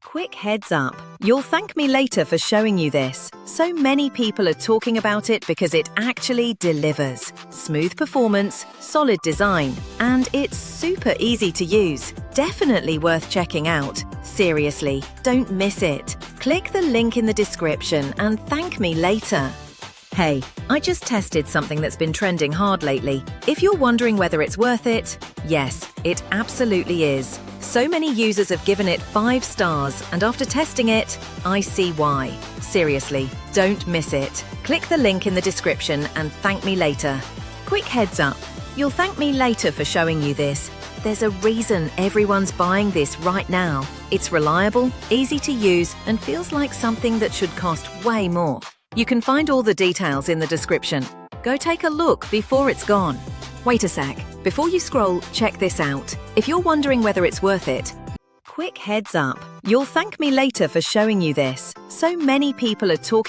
Quick heads up, you'll thank me later for showing you this. So many people are talking about it because it actually delivers. Smooth performance, solid design, and it's super easy to use. Definitely worth checking out. Seriously, don't miss it. Click the link in the description and thank me later. Hey, I just tested something that's been trending hard lately. If you're wondering whether it's worth it, yes, it absolutely is. So many users have given it 5 stars, and after testing it, I see why. Seriously, don't miss it. Click the link in the description and thank me later. Quick heads up, you'll thank me later for showing you this. There's a reason everyone's buying this right now. It's reliable, easy to use, and feels like something that should cost way more. You can find all the details in the description. Go take a look before it's gone. Wait a sec. Before you scroll, check this out. If you're wondering whether it's worth it, quick heads up. You'll thank me later for showing you this. So many people are talking